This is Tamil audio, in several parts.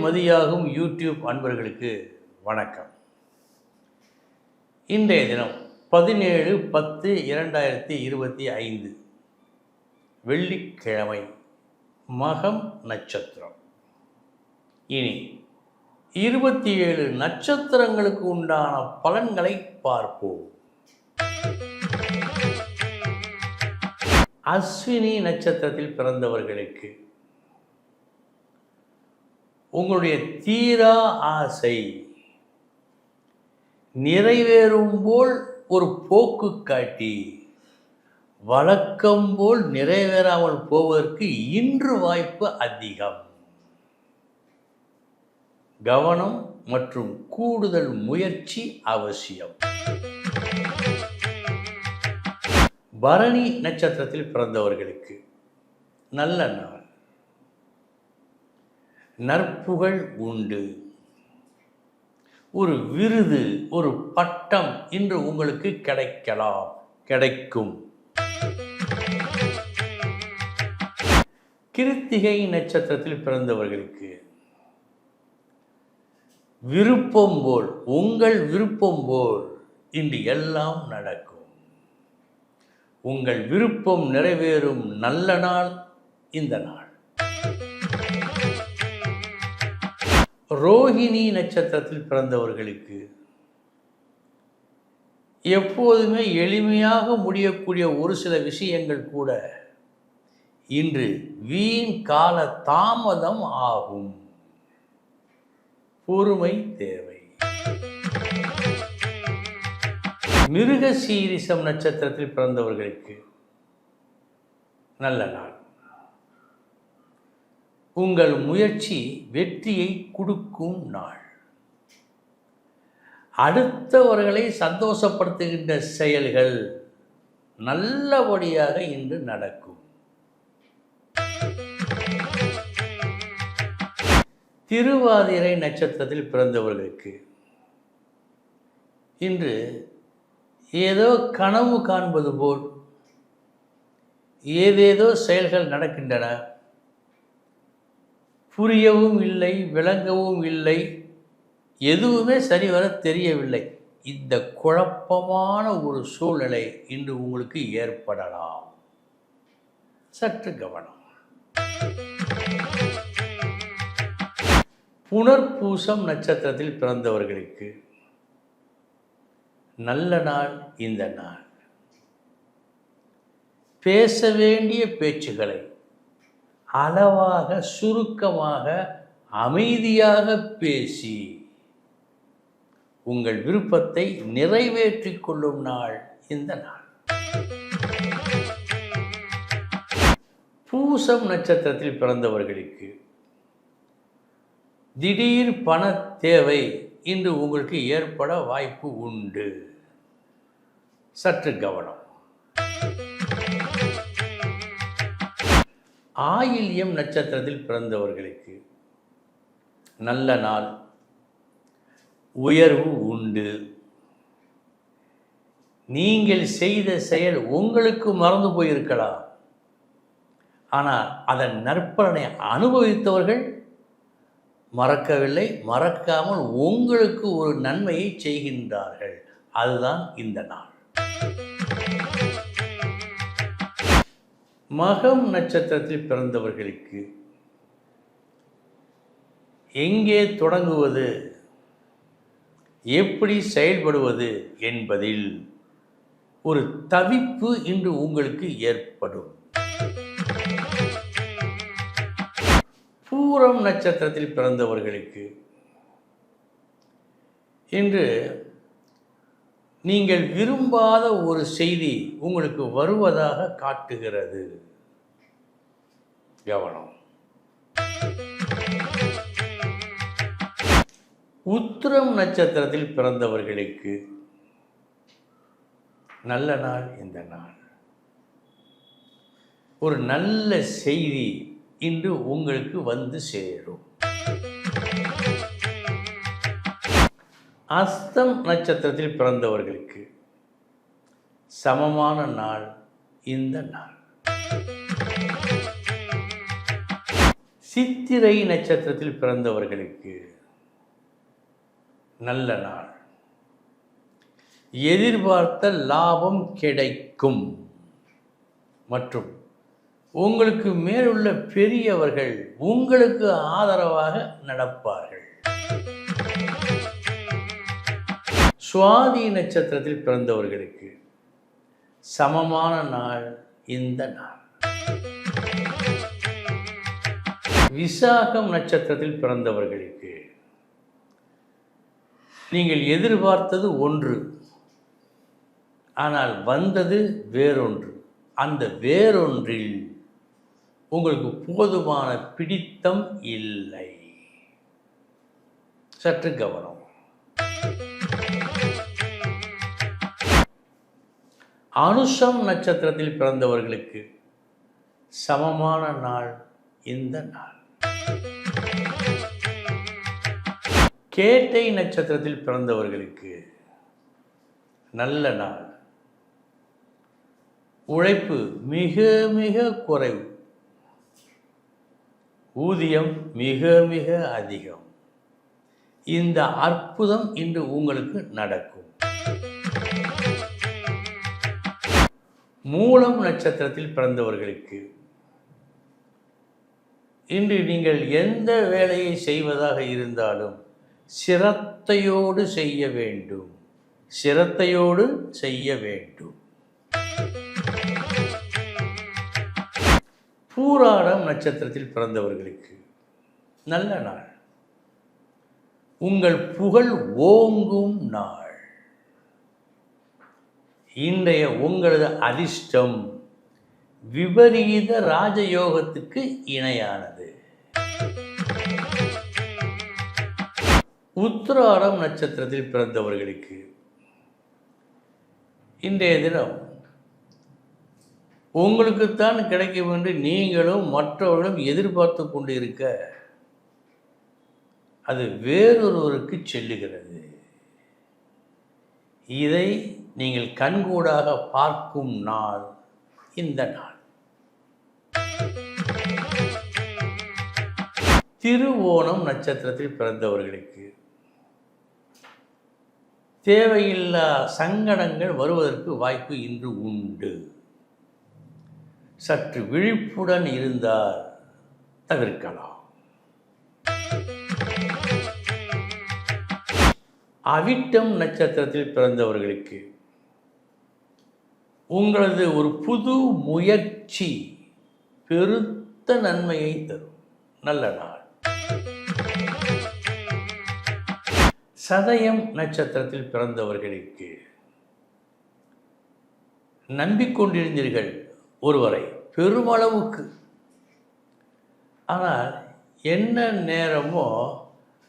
மதியாகும் யூடியூப் அன்பர்களுக்கு வணக்கம். இன்றைய தினம் 17/10/2025 வெள்ளிக்கிழமை, மகம் நட்சத்திரம். இனி 27 நட்சத்திரங்களுக்கு உண்டான பலன்களை பார்ப்போம். அஸ்வினி நட்சத்திரத்தில் பிறந்தவர்களுக்கு உங்களுடைய தீரா ஆசை நிறைவேறும் போல் ஒரு போக்கு காட்டி வழக்கம் போல் நிறைவேறாமல் போவதற்கு இன்று வாய்ப்பு அதிகம். கவனம் மற்றும் கூடுதல் முயற்சி அவசியம். பரணி நட்சத்திரத்தில் பிறந்தவர்களுக்கு நல்ல நாள். நற்புகழ் உண்டு. ஒரு விருது, ஒரு பட்டம் இன்று உங்களுக்கு கிடைக்கும். கிருத்திகை நட்சத்திரத்தில் பிறந்தவர்களுக்கு விருப்பம் போல், உங்கள் விருப்பம் போல் இன்று எல்லாம் நடக்கும். உங்கள் விருப்பம் நிறைவேறும் நல்ல நாள் இந்த நாள். ரோஹிணி நட்சத்திரத்தில் பிறந்தவர்களுக்கு எப்போதுமே எளிமையாக முடியக்கூடிய ஒரு சில விஷயங்கள் கூட இன்று வீண் கால தாமதம் ஆகும். பொறுமை தேவை. மிருகசீரிஷம் நட்சத்திரத்தில் பிறந்தவர்களுக்கு நல்ல நாள். உங்கள் முயற்சி வெற்றியை கொடுக்கும் நாள். அடுத்தவர்களை சந்தோஷப்படுத்துகின்ற செயல்கள் நல்லபடியாக இன்று நடக்கும். திருவாதிரை நட்சத்திரத்தில் பிறந்தவர்களுக்கு இன்று ஏதோ கனவு காண்பது போல் ஏதேதோ செயல்கள் நடக்கின்றன. புரியவும் இல்லை, விளங்கவும் இல்லை, எதுவுமே சரிவர தெரியவில்லை. இந்த குழப்பமான ஒரு சூழ்நிலை இன்று உங்களுக்கு ஏற்படலாம். சற்று கவனம். புனர்பூசம் நட்சத்திரத்தில் பிறந்தவர்களுக்கு நல்ல நாள் இந்த நாள். பேச வேண்டிய பேச்சுகளை அளவாக, சுருக்கமாக, அமைதியாக பேசி உங்கள் விருப்பத்தை நிறைவேற்றிக் கொள்ளும் நாள் இந்த நாள். பூசம் நட்சத்திரத்தில் பிறந்தவர்களுக்கு திடீர் பண தேவை இன்று உங்களுக்கு ஏற்பட வாய்ப்பு உண்டு. சற்று கவனம். ஆயில்யம் நட்சத்திரத்தில் பிறந்தவர்களுக்கு நல்ல நாள். உயர்வு உண்டு. நீங்கள் செய்த செயல் உங்களுக்கு மறந்து போயிருக்கலாம். ஆனால் அதன் நற்பலனை அனுபவித்தவர்கள் மறக்கவில்லை. மறக்காமல் உங்களுக்கு ஒரு நன்மையை செய்கின்றார்கள். அதுதான் இந்த நாள். மகம் நட்சத்திரத்தில் பிறந்தவர்களுக்கு எங்கே தொடங்குவது, எப்படி செயல்படுவது என்பதில் ஒரு தவிப்பு இன்று உங்களுக்கு ஏற்படும். பூரம் நட்சத்திரத்தில் பிறந்தவர்களுக்கு இன்று நீங்கள் விரும்பாத ஒரு செய்தி உங்களுக்கு வருவதாக காட்டுகிறது. கவனம். உத்திரம் நட்சத்திரத்தில் பிறந்தவர்களுக்கு நல்ல நாள் இந்த நாள். ஒரு நல்ல செய்தி இன்று உங்களுக்கு வந்து சேரும். அஸ்தம் நட்சத்திரத்தில் பிறந்தவர்களுக்கு சமமான நாள் இந்த நாள். சித்திரை நட்சத்திரத்தில் பிறந்தவர்களுக்கு நல்ல நாள். எதிர்பார்த்த லாபம் கிடைக்கும் மற்றும் உங்களுக்கு மேலுள்ள பெரியவர்கள் உங்களுக்கு ஆதரவாக நடப்பார்கள். சுவாதி நட்சத்திரத்தில் பிறந்தவர்களுக்கு சமமான நாள் இந்த நாள். விசாகம் நட்சத்திரத்தில் பிறந்தவர்களுக்கு நீங்கள் எதிர்பார்த்தது ஒன்று, ஆனால் வந்தது வேறொன்று. அந்த வேறொன்றில் உங்களுக்கு போதுமான பிடித்தம் இல்லை. சற்று கவனம். அனுஷம் நட்சத்திரத்தில் பிறந்தவர்களுக்கு சமமான நாள் இந்த நாள். கேட்டை நட்சத்திரத்தில் பிறந்தவர்களுக்கு நல்ல நாள். உழைப்பு மிக மிக குறைவு, ஊதியம் மிக மிக அதிகம். இந்த அற்புதம் இன்று உங்களுக்கு நடக்கும். மூலம் நட்சத்திரத்தில் பிறந்தவர்களுக்கு இன்று நீங்கள் எந்த வேலையை செய்வதாக இருந்தாலும் சிரத்தையோடு செய்ய வேண்டும். சிரத்தையோடு செய்ய வேண்டும். பூராடம் நட்சத்திரத்தில் பிறந்தவர்களுக்கு நல்ல நாள். உங்கள் புகழ் ஓங்கும் நாள். இன்றைய உங்களது அதிர்ஷ்டம் விபரீத ராஜயோகத்துக்கு இணையானது. உத்திராடம் நட்சத்திரத்தில் பிறந்தவர்களுக்கு இன்றைய தினம் உங்களுக்குத்தான் கிடைக்கும் என்று நீங்களும் மற்றவர்களும் எதிர்பார்த்து கொண்டு இருக்க அது வேறொருவருக்கு செல்லுகிறது. இதை நீங்கள் கண்கூடாக பார்க்கும் நாள் இந்த நாள். திருவோணம் நட்சத்திரத்தில் பிறந்தவர்களுக்கு தேவையில்லா சங்கடங்கள் வருவதற்கு வாய்ப்பு இன்று உண்டு. சற்று விழிப்புடன் இருந்தால் தவிர்க்கலாம். அவிட்டம் நட்சத்திரத்தில் பிறந்தவர்களுக்கு உங்களது ஒரு புது முயற்சி பெருத்த நன்மையை தரும். நல்ல நாள். சதயம் நட்சத்திரத்தில் பிறந்தவர்களுக்கு நம்பிக்கொண்டிருந்தீர்கள் ஒருவரை பெருமளவுக்கு, ஆனால் என்ன நேரமோ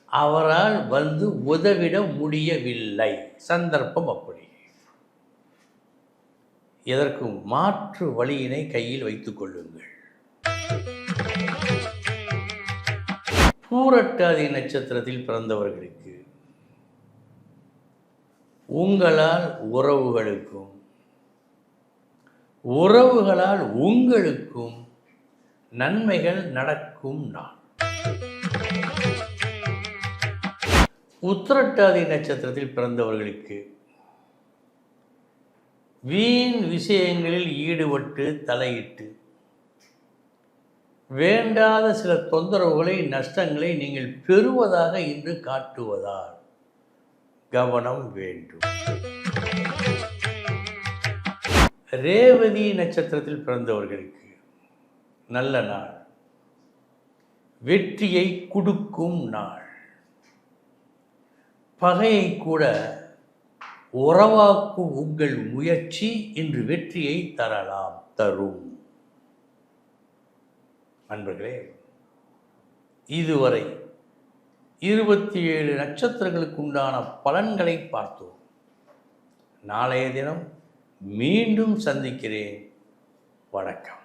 அவரால் வந்து உதவிட முடியவில்லை. சந்தர்ப்பம் அப்படி. எதற்கும் மாற்று வழியினை கையில் வைத்துக் கொள்ளுங்கள். பூரட்டாதி நட்சத்திரத்தில் பிறந்தவர்களுக்கு உங்களால் உறவுகளுக்கும் உறவுகளால் உங்களுக்கும் நன்மைகள் நடக்கும் நாள். உத்திரட்டாதி நட்சத்திரத்தில் பிறந்தவர்களுக்கு வீண் விஷயங்களில் ஈடுபட்டு தலையிட்டு வேண்டாத சில தொந்தரவுகளை நஷ்டங்களை நீங்கள் பெறுவதாக இன்று காட்டுவதால் கவனம் வேண்டும். ரேவதி நட்சத்திரத்தில் பிறந்தவர்களுக்கு நல்ல நாள். வெற்றியை கொடுக்கும் நாள். பகையை கூட உறவாக்கும் உங்கள் முயற்சி இன்று வெற்றியை தரும். நண்பர்களே, இதுவரை 27 நட்சத்திரங்களுக்கு உண்டான பலன்களை பார்த்தோம். நாளைய தினம் மீண்டும் சந்திக்கிறேன். வணக்கம்.